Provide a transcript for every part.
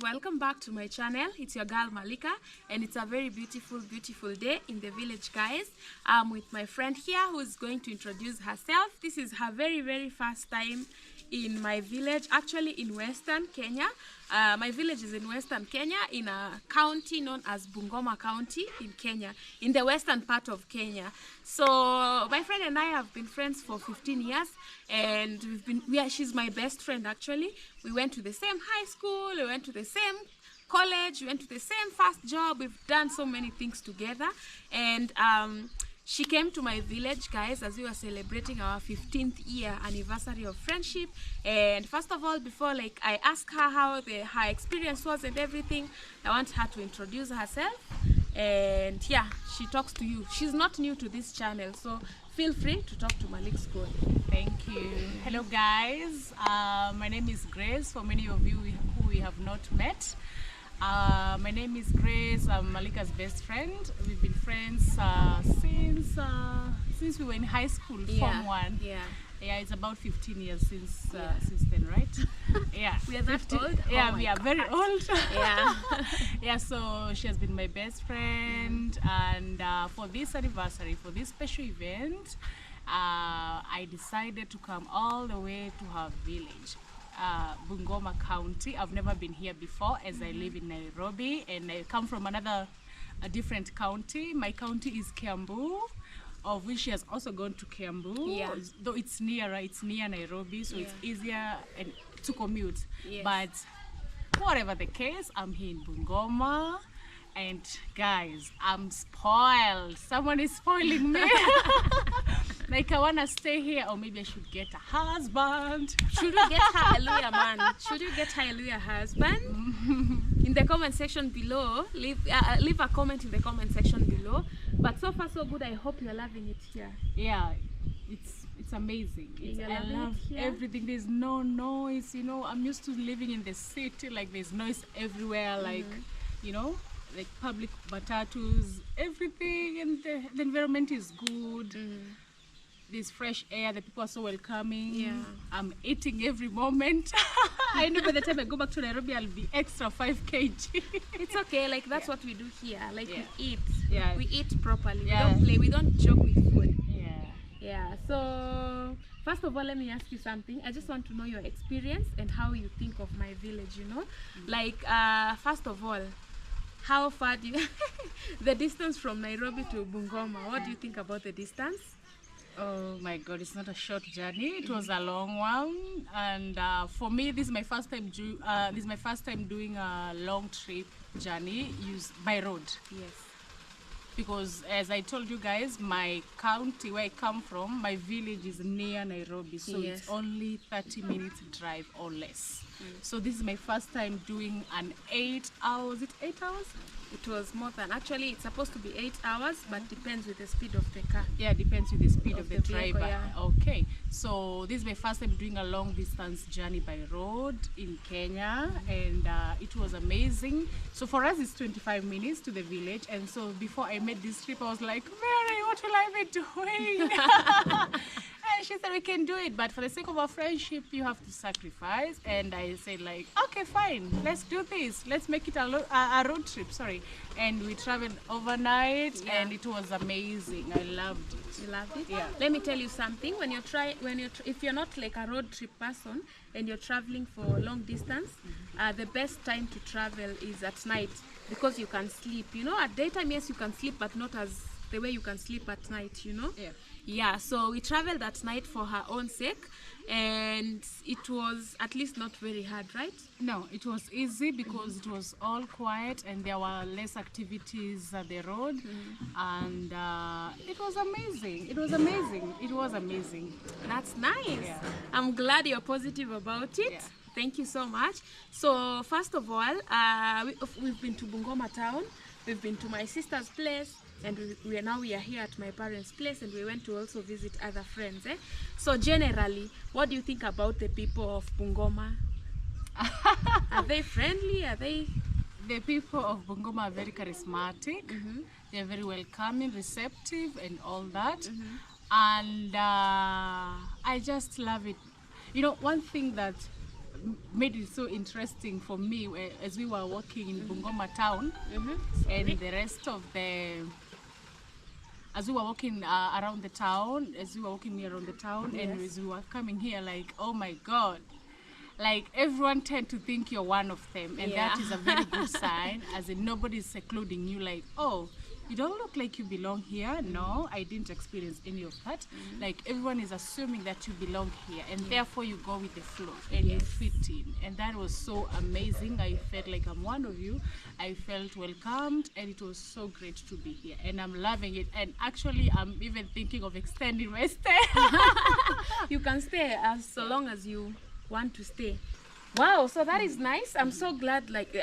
welcome back to my channel. It's your girl Malika, and it's a very beautiful day in the village, guys. I'm with my friend here who's going to introduce herself. This is her very first time in my village, actually in Western Kenya. My village is in Western Kenya, in a county known as Bungoma County in Kenya, in the western part of Kenya. So my friend and I have been friends for 15 years, and she's my best friend actually. We went to the same high school, we went to the same college, we went to the same first job. We've done so many things together, and she came to my village, guys, as we were celebrating our 15th year anniversary of friendship. And first of all, before I ask her how her experience was and everything, I want her to introduce herself. And yeah, she talks to you. She's not new to this channel, so feel free to talk to Maliksquad. Thank you. Hello guys, my name is Grace. For many of you who we have not met, my name is Grace. I'm Malika's best friend. We've been friends since we were in high school, Form 1. Yeah, it's about 15 years since then, right? Yeah, we are that old. Yeah, oh we are very old. Yeah. Yeah, so she has been my best friend, and for this anniversary, for this special event, I decided to come all the way to her village, Bungoma County. I've never been here before, as I live in Nairobi, and I come from a different county. My county is Kiambu, of which she has also gone to Kiambu. Yeah. Though it's near Nairobi, so it's easier to commute. Yes. But whatever the case, I'm here in Bungoma, and guys, I'm spoiled. Someone is spoiling me. Like, I want to stay here, or maybe I should get a husband. Should we get hallelujah, man? Should you get hallelujah husband? In the comment section below, leave a comment in the comment section below. But so far so good. I hope you're loving it here. Yeah, it's amazing. I love everything. There's no noise, you know. I'm used to living in the city, like there's noise everywhere, like you know, like public matatus, everything, and the environment is good. There's fresh air, the people are so welcoming. Yeah. I'm eating every moment. I know by the time I go back to Nairobi, I'll be extra 5 kg. It's okay, like that's what we do here. Like we eat. Yeah. We eat properly. We don't play, we don't joke with food. Yeah. So first of all, let me ask you something. I just want to know your experience and how you think of my village, you know? Like first of all, how far do you the distance from Nairobi to Bungoma, what do you think about the distance? Oh my God, it's not a short journey. It was a long one, and for me, this is my first time. This is my first time doing a long trip journey by road. Yes. Because as I told you guys, my county where I come from, my village is near Nairobi, so it's only 30 minutes drive or less. So this is my first time doing an 8 hours. Is it 8 hours? It was more than, actually it's supposed to be 8 hours, but depends with the speed of the car. Yeah, depends with the speed of the driver. Vehicle, yeah. Okay, so this is my first time doing a long distance journey by road in Kenya, and it was amazing. So for us it's 25 minutes to the village, and so before I made this trip I was like, Mary, what will I be doing? And she said, we can do it, but for the sake of our friendship you have to sacrifice. And I said, like, okay, fine, let's do this, let's make it a road trip. Sorry. And we traveled overnight, and it was amazing. I loved it. You loved it? Yeah. Let me tell you something. If you're not like a road trip person and you're traveling for long distance, the best time to travel is at night, because you can sleep. You know, at daytime, yes, you can sleep, but not as the way you can sleep at night, you know? Yeah, so we traveled that night for her own sake, and it was at least not very hard, right? No, it was easy because it was all quiet and there were less activities at the road, and it was amazing. It was amazing. That's nice. Yeah. I'm glad you're positive about it. Yeah. Thank you so much. So first of all, we've been to Bungoma town, we've been to my sister's place, and we are here at my parents' place, and we went to also visit other friends. So generally, what do you think about the people of Bungoma? Are they friendly? The people of Bungoma are very charismatic. They're very welcoming, receptive, and all that. And I just love it. You know, one thing that made it so interesting for me as we were walking in Bungoma town, and the rest of the, as we were walking around the town, and as we were coming here, like, oh my God, like everyone tend to think you're one of them, and that is a very good sign, as in nobody's secluding you, like, oh, you don't look like you belong here. No, I didn't experience any of that. Like everyone is assuming that you belong here, and therefore you go with the flow and you fit in, and that was so amazing. I felt like I'm one of you. I felt welcomed, and it was so great to be here, and I'm loving it. And actually I'm even thinking of extending my stay. You can stay as so long as you want to stay. Wow, so that is nice. I'm so glad, like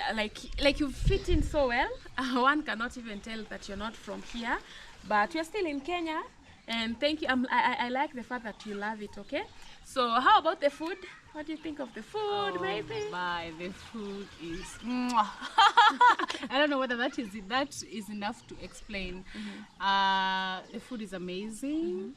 you fit in so well. One cannot even tell that you're not from here, but you're still in Kenya. And thank you. I like the fact that you love it. Okay. So how about the food? What do you think of the food, maybe? The food is. I don't know whether that is enough to explain. The food is amazing.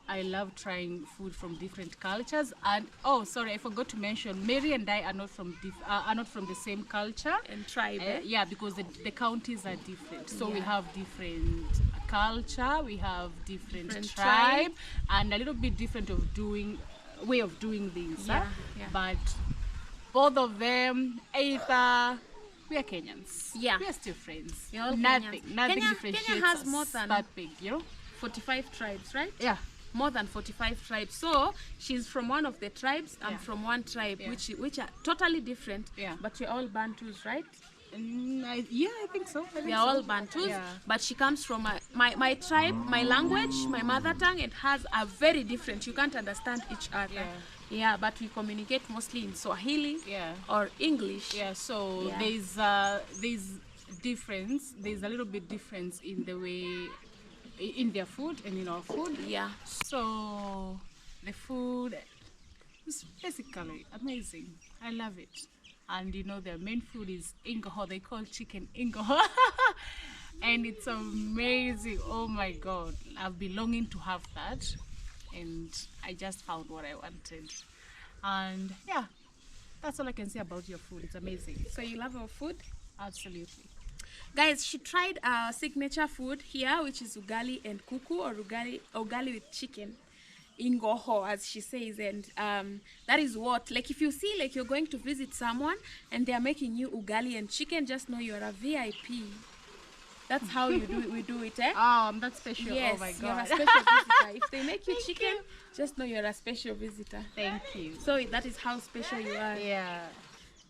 I love trying food from different cultures, and oh, sorry, I forgot to mention, Mary and I are not from the same culture And tribe. yeah, because the counties are different, so we have different culture, we have different tribe, and a little bit different way of doing things. But both of them, either we are Kenyans. Yeah, we are still friends. Nothing differentiates Kenya has us more than that big, 45 tribes, right? Yeah. More than 45 tribes. So she's from one of the tribes. I'm from one tribe, which are totally different. But we're all Bantus, right? I think so. We are all Bantus. But she comes from my tribe, my language, my mother tongue. It has a very different. You can't understand each other. But we communicate mostly in Swahili or English. So there's difference. There's a little bit difference in the way, in their food and in our food. So the food is basically amazing. I love it. And their main food is ingoho. They call chicken ingoho. And it's amazing. Oh my God. I've been longing to have that. And I just found what I wanted. And that's all I can say about your food. It's amazing. So you love our food? Absolutely. Guys, she tried our signature food here, which is ugali and kuku, or ugali with chicken, ingoho, as she says. And that is what, like, if you see like you're going to visit someone and they're making you ugali and chicken, just know you're a VIP. That's how we do it, eh? That's special. Yes, oh my God, you're a special visitor. If they make you chicken, just know you're a special visitor. Thank you. So that is how special you are.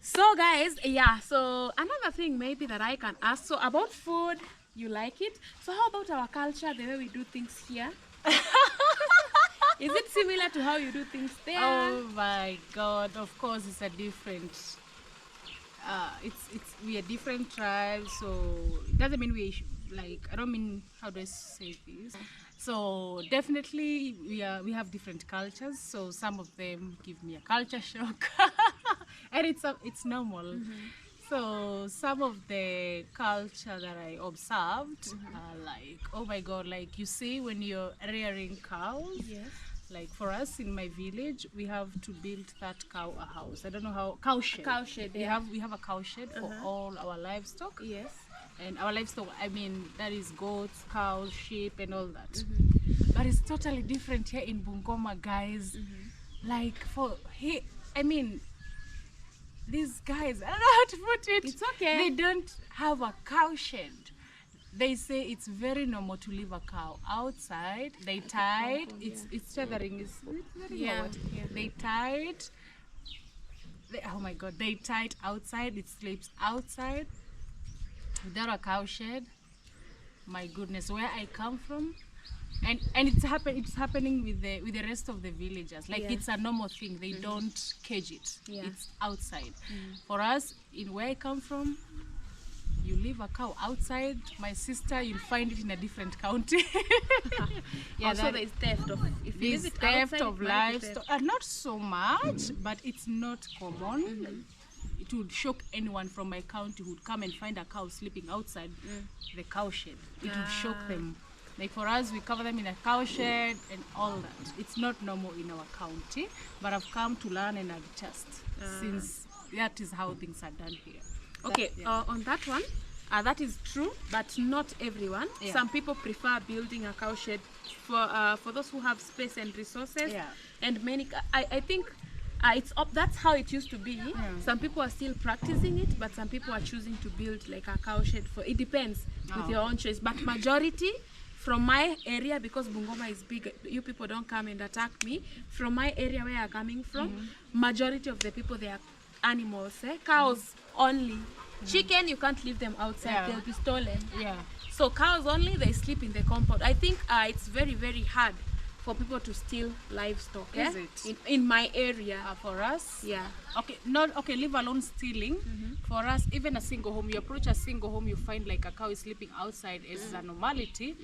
So guys, so another thing maybe that I can ask, so about food, you like it. So how about our culture, the way we do things here? Is it similar to how you do things there? Oh my God, of course it's a different, we are different tribes, so it doesn't mean I don't mean, how do I say this? So definitely we have different cultures, so some of them give me a culture shock. And it's normal. So some of the culture that I observed are like, oh my God, like you see when you're rearing cows, like for us in my village, we have to build that cow a house. I don't know how, cow shed. We have a cow shed for all our livestock. And our livestock, I mean, that is goats, cows, sheep, and all that. But it's totally different here in Bungoma, guys. Like these guys, I don't know how to put it. It's okay. They don't have a cow shed. They say it's very normal to leave a cow outside. They tie it. It's tethering. They tie it. Oh my God! They tie it outside. It sleeps outside without a cow shed. My goodness, where I come from, and it's happening with the rest of the villagers. Like it's a normal thing. They don't cage it. It's outside. For us, in where I come from, you leave a cow outside, my sister, you'll find it in a different county. Also there is theft of, if you leave it outside, of livestock. Not so much, but it's not common. It would shock anyone from my county who would come and find a cow sleeping outside the cow shed. It would shock them. Like for us, we cover them in a cow shed and all that. It's not normal in our county, but I've come to learn and adjust since that is how things are done here. Okay, on that one, that is true, but not everyone. Yeah. Some people prefer building a cow shed for those who have space and resources. Yeah. And many, I think it's up. That's how it used to be. Some people are still practicing it, but some people are choosing to build like a cow shed. It depends with your own choice. But majority from my area, because Bungoma is big, you people don't come and attack me. From my area where I'm coming from, majority of the people, they are animals, cows only. Chicken, you can't leave them outside, they'll be stolen. So cows only, they sleep in the compound. I think it's very, very hard for people to steal livestock. Is it? In my area. For us? Yeah. Okay, leave alone stealing. For us, even a single home, you approach a single home, you find like a cow is sleeping outside as a normality.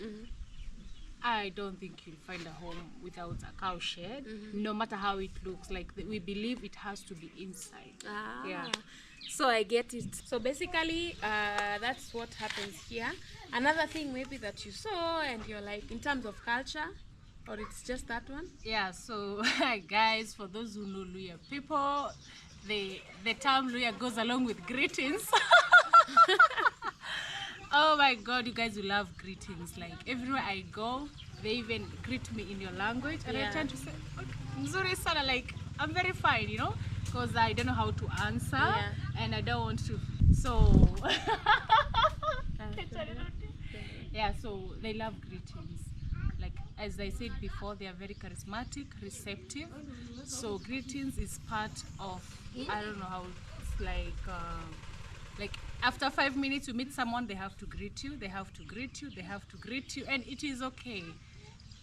I don't think you'll find a home without a cow shed, no matter how it looks. Like we believe it has to be inside. Yeah. So I get it. So basically, that's what happens here. Another thing maybe that you saw and you're like, in terms of culture, or it's just that one? Yeah, so guys, for those who know Luya people, the term Luya goes along with greetings. Oh my God, you guys will love greetings. Like everywhere I go, they even greet me in your language, and I tend to say, "Mzuri sana," like I'm very fine, you know, because I don't know how to answer, and I don't want to. So yeah, so they love greetings. Like as I said before, they are very charismatic, receptive. So greetings is part of, I don't know how it's like after 5 minutes you meet someone, they have to greet you, they have to greet you, they have to greet you, and it is okay.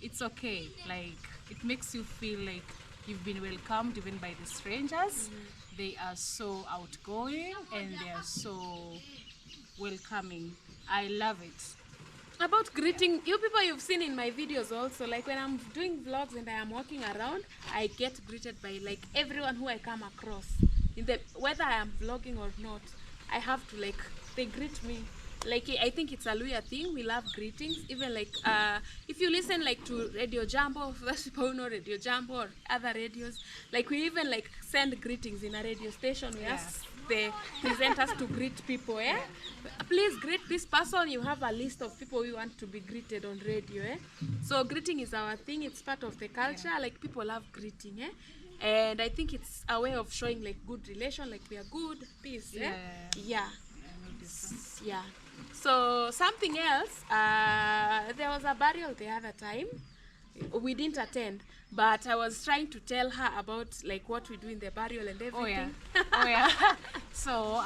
It's okay. Like it makes you feel like you've been welcomed even by the strangers. They are so outgoing and they are so welcoming. I love it. About greeting, you people, you've seen in my videos also, like when I'm doing vlogs and I am walking around, I get greeted by like everyone who I come across. Whether I am vlogging or not, I have to, like, they greet me. Like I think it's a Luya thing. We love greetings. Even like if you listen like to Radio Jambo, for those people who know Radio Jambo or other radios, like we even like send greetings in a radio station. We ask the presenters to greet people. Please greet this person. You have a list of people we want to be greeted on radio. So greeting is our thing. It's part of the culture. Like people love greeting. And I think it's a way of showing like good relation. Like we are good, peace. Yeah. So something else, there was a burial the other time. We didn't attend, but I was trying to tell her about like what we do in the burial and everything. So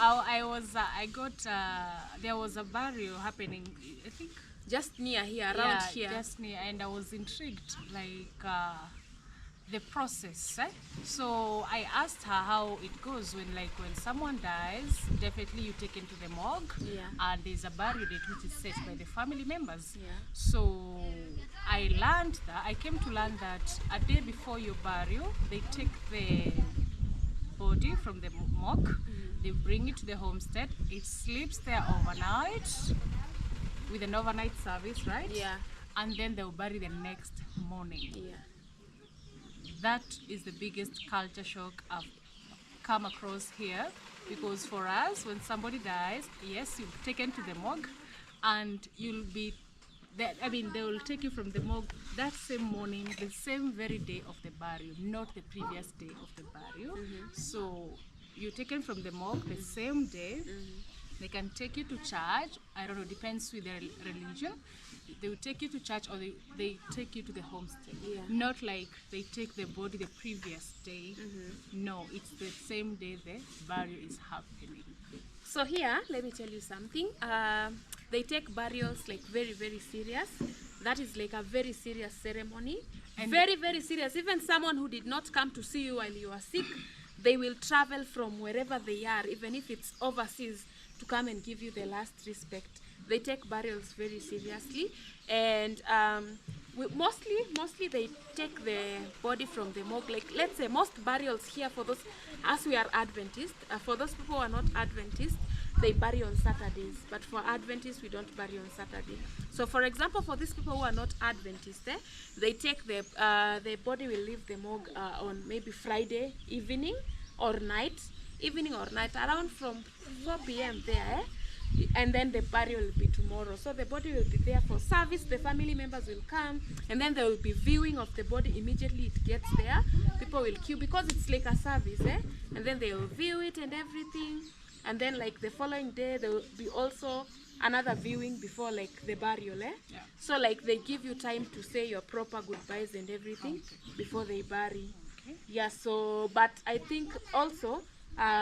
there was a burial happening, I think just near here, around here. Just near, and I was intrigued, like the process. So I asked her how it goes when someone dies. Definitely you take into the morgue, and there's a burial date which is set by the family members. So I came to learn that a day before your burial, they take the body from the morgue, they bring it to the homestead, it sleeps there overnight with an overnight service, right? And then they'll bury the next morning. That is the biggest culture shock I've come across here, because for us, when somebody dies, yes, you're taken to the morgue, and you'll be there. I mean, they will take you from the morgue that same morning, the same very day of the burial, not the previous day of the burial. So you're taken from the morgue the same day. They can take you to church. I don't know, depends with their religion. They will take you to church, or they take you to the homestead. Not like they take the body the previous day. No, it's the same day the burial is happening. So here, let me tell you something. They take burials like very, very serious. That is like a very serious ceremony. And very, very serious. Even someone who did not come to see you while you are sick, they will travel from wherever they are, even if it's overseas, to come and give you the last respect. They take burials very seriously, and mostly they take the body from the morgue. Like let's say most burials here, for those, as we are Adventist, for those people who are not Adventist, they bury on Saturdays. But for Adventists, we don't bury on Saturday. So for example, for these people who are not Adventists, they take their body will leave the morgue on maybe Friday evening or night, around from 4 p.m. there, and then the burial will be tomorrow. So the body will be there for service, the family members will come, and then there will be viewing of the body immediately it gets there. People will queue because it's like a service, and then they will view it and everything, and then like the following day there will be also another viewing before like the burial. So like they give you time to say your proper goodbyes and everything before they bury. Yeah, so but I think also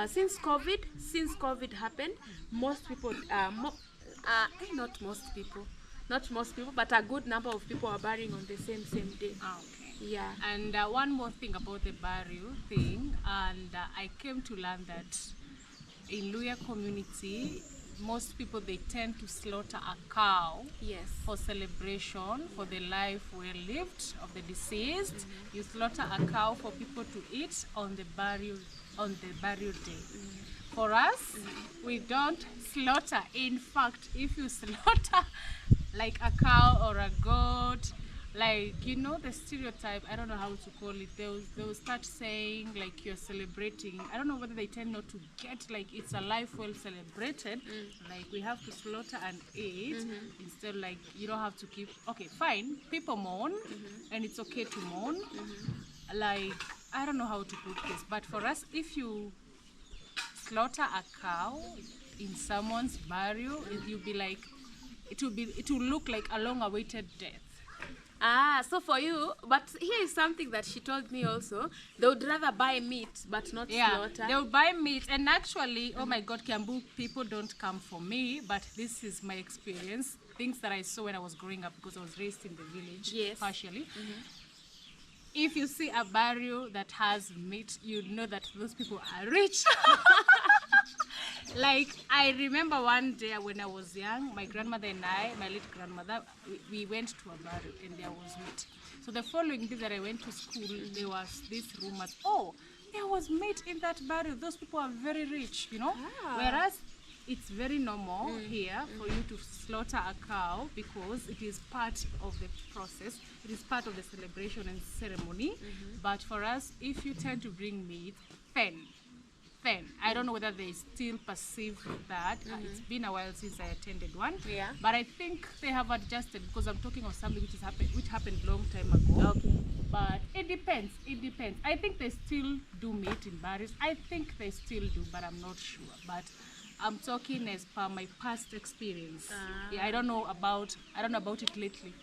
since COVID happened, most people not most people, but a good number of people are burying on the same day. Yeah. And one more thing about the burial thing, and I came to learn that in Luya community, most people, they tend to slaughter a cow for celebration for the life well lived of the deceased. You slaughter a cow for people to eat on the burial day. For us, we don't slaughter. In fact, if you slaughter like a cow or a goat, like, you know, the stereotype, I don't know how to call it, they'll start saying like you're celebrating. I don't know whether they tend not to get like it's a life well celebrated, like we have to slaughter and eat instead, like you don't have to keep. Okay, fine, people mourn and it's okay to mourn, like I don't know how to put this, but for us, if you slaughter a cow in someone's burial, you'll be like, it will look like a long-awaited death. So for you, but here is something that she told me also. They would rather buy meat but not slaughter. They'll buy meat, and actually, oh my God, Kiambu people don't come for me, but this is my experience, things that I saw when I was growing up, because I was raised in the village, partially. If you see a burial that has meat, you know that those people are rich. Like, I remember one day when I was young, my grandmother and I, my late grandmother, we went to a burial and there was meat. So the following day that I went to school, there was this rumors, oh, there was meat in that burial. Those people are very rich, you know? Whereas it's very normal here for you to slaughter a cow because it is part of the process. It is part of the celebration and ceremony. But for us, if you tend to bring meat, then I don't know whether they still perceive that. It's been a while since I attended one. But I think they have adjusted, because I'm talking of something which happened long time ago. But it depends. I think they still do meat in burials. I think they still do, but I'm not sure. But I'm talking as per my past experience. Yeah, I don't know about it lately.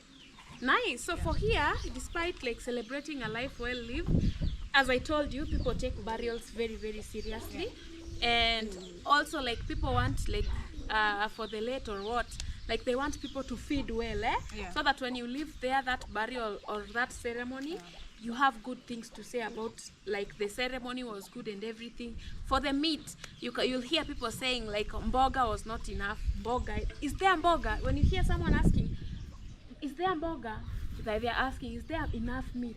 Nice. So for here, despite like celebrating a life well lived, as I told you, people take burials very, very seriously. And also like people want like for the late or what, like they want people to feed well, so that when you live there, that burial or that ceremony, you have good things to say about, like the ceremony was good and everything. For the meat, you'll hear people saying like mboga was not enough. Mboga, is there mboga? When you hear someone asking, is there mboga? They're asking, is there enough meat?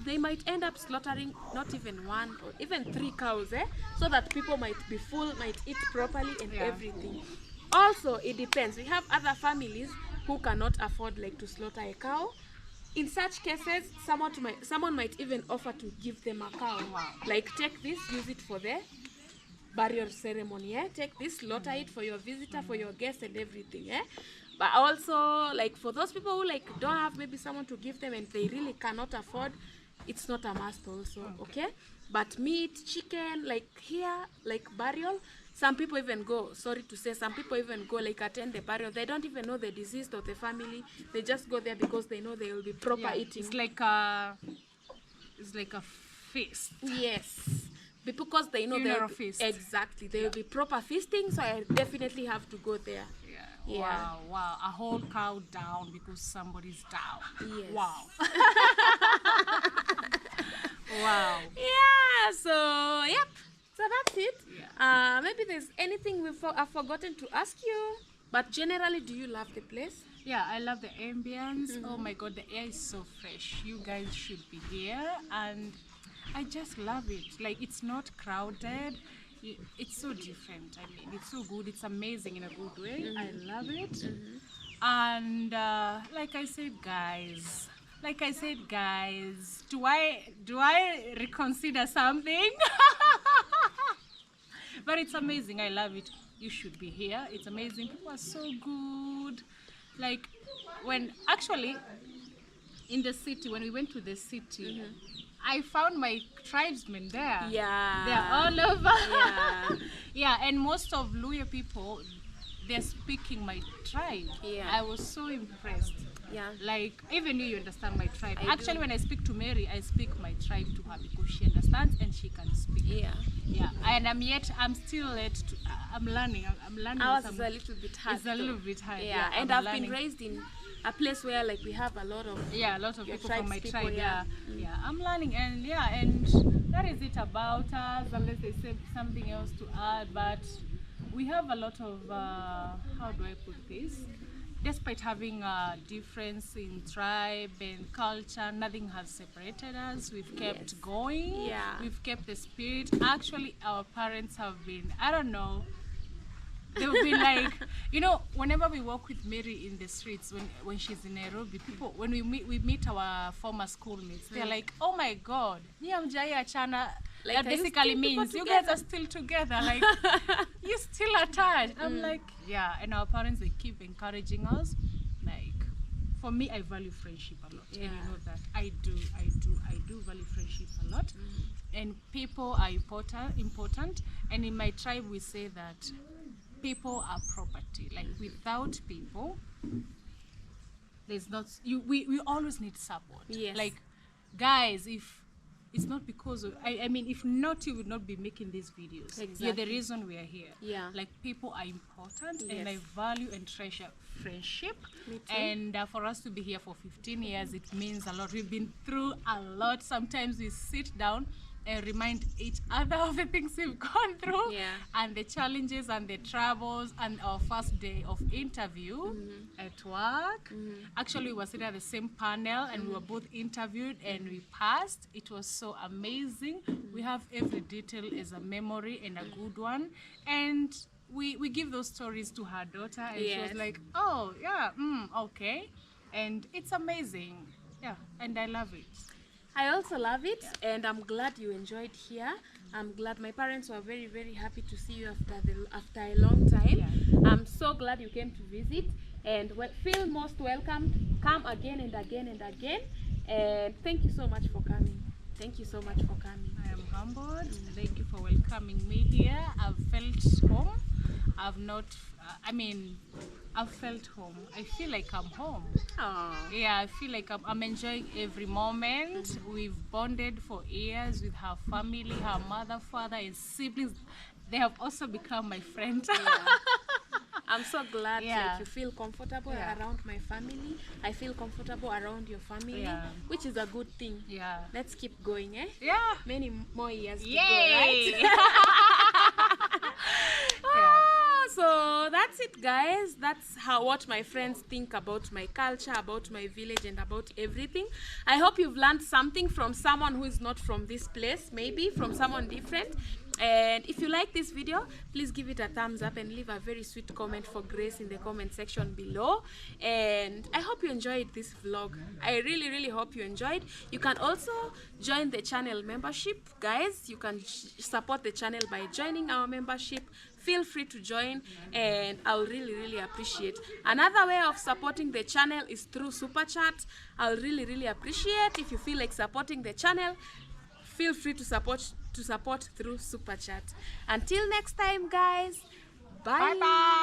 They might end up slaughtering not even one or even 3 cows, so that people might be full, might eat properly and everything. Also, it depends. We have other families who cannot afford like to slaughter a cow. In such cases, someone might even offer to give them a cow. Like, take this, use it for the burial ceremony. Take this, slaughter it for your visitor, for your guest and everything. But also, like for those people who like don't have maybe someone to give them and they really cannot afford, it's not a must also. Okay? But meat, chicken, like here, like burial, some people even go, sorry to say, some people even go like attend the burial. They don't even know the deceased or the family. They just go there because they know they will be proper eating. It's like a feast. Yes. Because they know they'll be, exactly, there will be proper feasting, so I definitely have to go there. Wow, a whole cow down because somebody's down. Yes. Wow. Wow. Yeah, so yep, so that's it. Maybe there's anything I've forgotten to ask you, but generally, do you love the place? Yeah, I love the ambience. Oh my God, the air is so fresh. You guys should be here, and I just love it. Like, it's not crowded. it's so different. I mean, it's so good. It's amazing in a good way. I love it. And like I said, guys, do I reconsider something? But it's amazing. I love it. You should be here. It's amazing. People are so good. Like when actually in the city, when we went to the city, I found my tribesmen there. Yeah. They're all over. Yeah. Yeah, and most of Luya people, they're speaking my tribe. Yeah. I was so impressed. Yeah. Like, even you understand my tribe. I Actually, do. when I speak to Mary, I speak my tribe to her because she understands and she can speak. Yeah. Yeah, and I'm still late to, I'm learning. I'm learning. Ours is a little bit hard. It's a little bit hard. Yeah, and I've been raised in a place where like we have a lot of a lot of your people from my tribes people, tribe. yeah. Yeah, I'm learning, and and that is it about us. Unless they say something else to add, but we have a lot of how do I put this? Despite having a difference in tribe and culture, nothing has separated us. We've kept going. Yeah. We've kept the spirit. Actually, our parents have been, I don't know, they've been like, whenever we walk with Mary in the streets, when she's in Nairobi, people, when we meet our former schoolmates, they're like, oh my God, Chana. Like, That basically means you guys are still together. Like, you're still attached. I'm like, yeah. And our parents, they keep encouraging us. Like, for me, I value friendship a lot. Yeah. And you know that. I do value friendship a lot. And people are important. And in my tribe, we say that people are property. Like, without people, there's not, we always need support. Yes. Like, guys, if it's not because of, I mean, if not, you would not be making these videos. Exactly. You're the reason we are here. Yeah. Like, people are important, and I Yes. value and treasure friendship. Me too. And for us to be here for 15 years, it means a lot. We've been through a lot. Sometimes we sit down and remind each other of the things we've gone through, Yeah. and the challenges and the troubles, and our first day of interview at work. Actually, we were sitting at the same panel, and we were both interviewed, and we passed. It was so amazing. We have every detail as a memory, and a good one. And we give those stories to her daughter, and she was Yes. like, oh yeah, okay. And it's amazing. Yeah, and I love it. I also love it, and I'm glad you enjoyed here. I'm glad my parents were very, very happy to see you after a long time. Yeah. I'm so glad you came to visit, and feel most welcome. Come again and again and again. And thank you so much for coming. Thank you so much for coming. I am humbled. Thank you for welcoming me here. I've felt home. I've felt home. I feel like I'm home. Oh. Yeah, I feel like I'm enjoying every moment. We've bonded for years with her family, her mother, father, and siblings. They have also become my friends. Yeah. I'm so glad Yeah. like, you feel comfortable Yeah. around my family. I feel comfortable around your family, Yeah. which is a good thing. Yeah. Let's keep going, eh? Yeah. Many more years to go, Yay! right? So that's it, guys. That's what my friends think about my culture, about my village, and about everything. I hope you've learned something from someone who is not from this place, maybe from someone different. And if you like this video, please give it a thumbs up and leave a very sweet comment for Grace in the comment section below. And I hope you enjoyed this vlog. I really, really hope you enjoyed. You can also join the channel membership, guys. You can support the channel by joining our membership. Feel free to join, and I'll really, really appreciate. Another way of supporting the channel is through super chat. I'll really, really appreciate if you feel like supporting the channel. Feel free to support through super chat. Until next time, guys. Bye. Bye-bye.